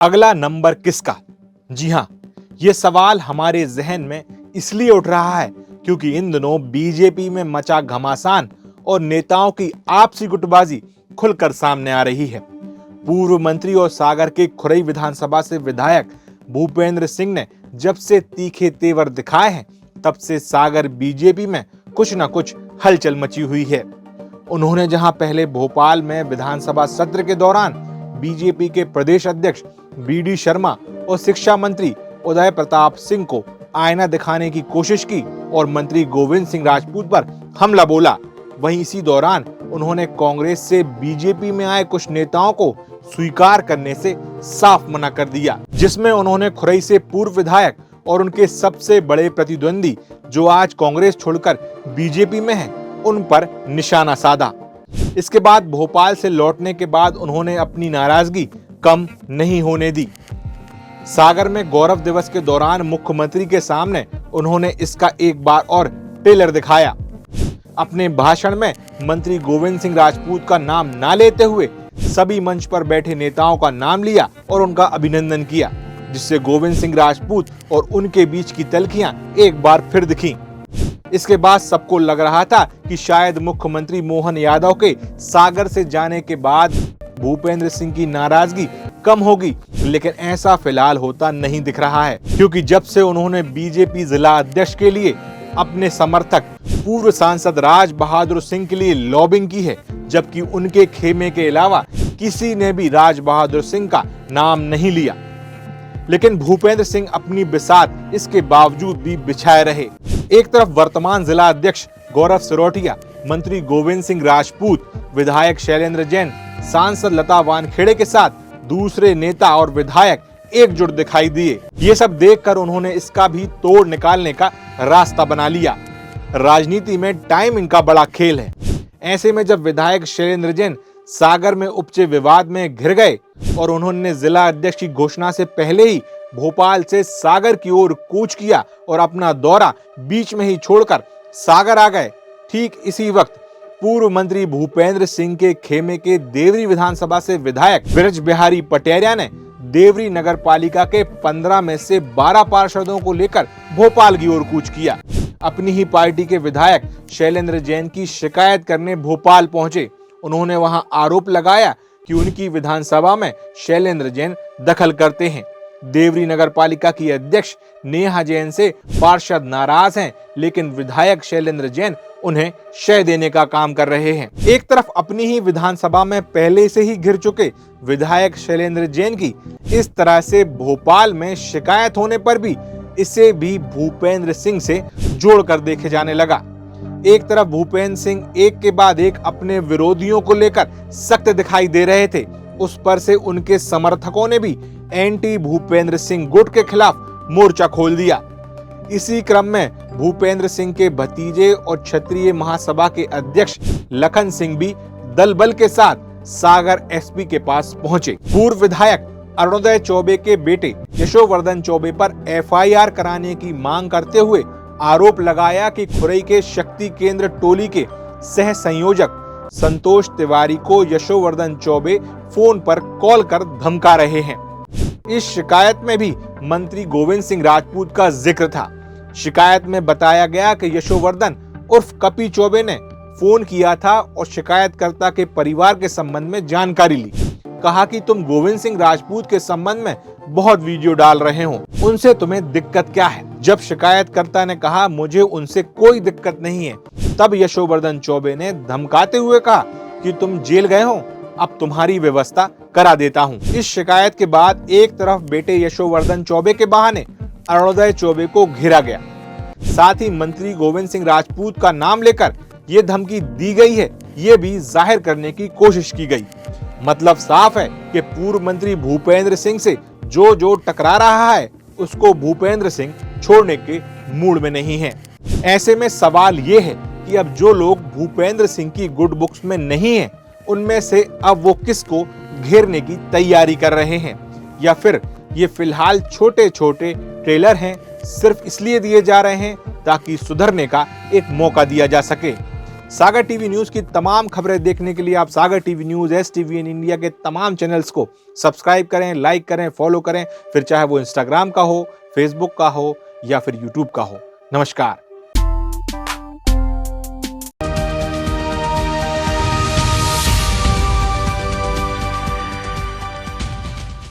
अगला नंबर किसका? जी हाँ, ये सवाल हमारे जहन में इसलिए उठ रहा है क्योंकि इन दिनों बीजेपी में मचा घमासान और नेताओं की आपसी गुटबाजी खुलकर सामने आ रही है। पूर्व मंत्री और सागर के खुरई विधानसभा से विधायक भूपेंद्र सिंह ने जब से तीखे तेवर दिखाए हैं, तब से सागर बीजेपी में कुछ न कुछ हलचल मची हुई है। उन्होंने जहां पहले भोपाल में विधानसभा सत्र के दौरान बीजेपी के प्रदेश अध्यक्ष बीडी शर्मा और शिक्षा मंत्री उदय प्रताप सिंह को आईना दिखाने की कोशिश की और मंत्री गोविंद सिंह राजपूत पर हमला बोला, वहीं इसी दौरान उन्होंने कांग्रेस से बीजेपी में आए कुछ नेताओं को स्वीकार करने से साफ मना कर दिया, जिसमें उन्होंने खुरई से पूर्व विधायक और उनके सबसे बड़े प्रतिद्वंदी जो आज कांग्रेस छोड़कर बीजेपी में हैं, उन पर निशाना साधा। इसके बाद भोपाल से लौटने के बाद उन्होंने अपनी नाराजगी कम नहीं होने दी। सागर में गौरव दिवस के दौरान मुख्यमंत्री के सामने उन्होंने इसका एक बार और ट्रेलर दिखाया। अपने भाषण में मंत्री गोविंद सिंह राजपूत का नाम ना लेते हुए सभी मंच पर बैठे नेताओं का नाम लिया और उनका अभिनंदन किया, जिससे गोविंद सिंह राजपूत और उनके बीच की तल्खियां एक बार फिर दिखीं। इसके बाद सबको लग रहा था कि शायद मुख्यमंत्री मोहन यादव के सागर से जाने के बाद भूपेंद्र सिंह की नाराजगी कम होगी, लेकिन ऐसा फिलहाल होता नहीं दिख रहा है, क्योंकि जब से उन्होंने बीजेपी जिला अध्यक्ष के लिए अपने समर्थक पूर्व सांसद राज बहादुर सिंह के लिए लॉबिंग की है, जबकि उनके खेमे के अलावा किसी ने भी राज बहादुर सिंह का नाम नहीं लिया, लेकिन भूपेंद्र सिंह अपनी बिसात इसके बावजूद भी बिछाए रहे। एक तरफ वर्तमान जिला अध्यक्ष गौरव सिरोठिया, मंत्री गोविंद सिंह राजपूत, विधायक शैलेंद्र जैन, सांसद लता वानखेड़े के साथ दूसरे नेता और विधायक एकजुट दिखाई दिए। ये सब देखकर उन्होंने इसका भी तोड़ निकालने का रास्ता बना लिया। राजनीति में टाइमिंग का बड़ा खेल है। ऐसे में जब विधायक शैलेंद्र जैन सागर में उपजे विवाद में घिर गए और उन्होंने जिला अध्यक्ष की घोषणा से पहले ही भोपाल से सागर की ओर कूच किया और अपना दौरा बीच में ही छोड़कर सागर आ गए, ठीक इसी वक्त पूर्व मंत्री भूपेंद्र सिंह के खेमे के देवरी विधानसभा से विधायक ब्रज बिहारी पटेरिया ने देवरी नगर पालिका के 15 में से 12 पार्षदों को लेकर भोपाल की ओर कूच किया। अपनी ही पार्टी के विधायक शैलेंद्र जैन की शिकायत करने भोपाल पहुंचे। उन्होंने वहां आरोप लगाया कि उनकी विधानसभा में शैलेंद्र जैन दखल करते हैं। देवरी नगर पालिका की अध्यक्ष नेहा जैन से पार्षद नाराज हैं, लेकिन विधायक शैलेंद्र जैन उन्हें शय देने का काम कर रहे हैं। एक तरफ अपनी ही विधानसभा में पहले से ही घिर चुके विधायक शैलेंद्र जैन की इस तरह से भोपाल में शिकायत होने पर भी इसे भी भूपेंद्र सिंह से जोड़कर देखे जाने लगा। एक तरफ भूपेंद्र सिंह एक के बाद एक अपने विरोधियों को लेकर सख्त दिखाई दे रहे थे, उस पर से उनके समर्थकों ने भी एंटी भूपेंद्र सिंह गुट के खिलाफ मोर्चा खोल दिया। इसी क्रम में भूपेंद्र सिंह के भतीजे और क्षत्रिय महासभा के अध्यक्ष लखन सिंह भी दल बल के साथ सागर एसपी के पास पहुंचे। पूर्व विधायक अरुणोदय चौबे के बेटे यशोवर्धन चौबे पर एफआईआर कराने की मांग करते हुए आरोप लगाया कि खुरई के शक्ति केंद्र टोली के सह संयोजक संतोष तिवारी को यशोवर्धन चौबे फोन पर कॉल कर धमका रहे हैं। इस शिकायत में भी मंत्री गोविंद सिंह राजपूत का जिक्र था। शिकायत में बताया गया कि यशोवर्धन उर्फ कपी चौबे ने फोन किया था और शिकायतकर्ता के परिवार के संबंध में जानकारी ली। कहा कि तुम गोविंद सिंह राजपूत के संबंध में बहुत वीडियो डाल रहे हो, उनसे तुम्हें दिक्कत क्या है? जब शिकायतकर्ता ने कहा मुझे उनसे कोई दिक्कत नहीं है, तब यशोवर्धन चौबे ने धमकाते हुए कहा कि तुम जेल गए हो, अब तुम्हारी व्यवस्था करा देता हूँ। इस शिकायत के बाद एक तरफ बेटे यशोवर्धन चौबे के बहाने अरुणोदय चौबे को घेरा गया, साथ ही मंत्री गोविंद सिंह राजपूत का नाम लेकर ये धमकी दी गई है, ये भी जाहिर करने की कोशिश की गई। मतलब साफ है कि पूर्व मंत्री भूपेंद्र सिंह से जो टकरा रहा है उसको भूपेंद्र सिंह छोड़ने के मूड में नहीं है। ऐसे में सवाल ये है कि अब जो लोग भूपेंद्र सिंह की गुड बुक्स में नहीं है, उनमें से अब वो किसको घेरने की तैयारी कर रहे हैं, या फिर ये फिलहाल छोटे छोटे ट्रेलर हैं, सिर्फ इसलिए दिए जा रहे हैं ताकि सुधरने का एक मौका दिया जा सके। सागर टीवी न्यूज की तमाम खबरें देखने के लिए आप सागर टीवी न्यूज, STVN इंडिया के तमाम चैनल्स को सब्सक्राइब करें, लाइक करें, फॉलो करें, फिर चाहे वो इंस्टाग्राम का हो, फेसबुक का हो या फिर यूट्यूब का हो। नमस्कार।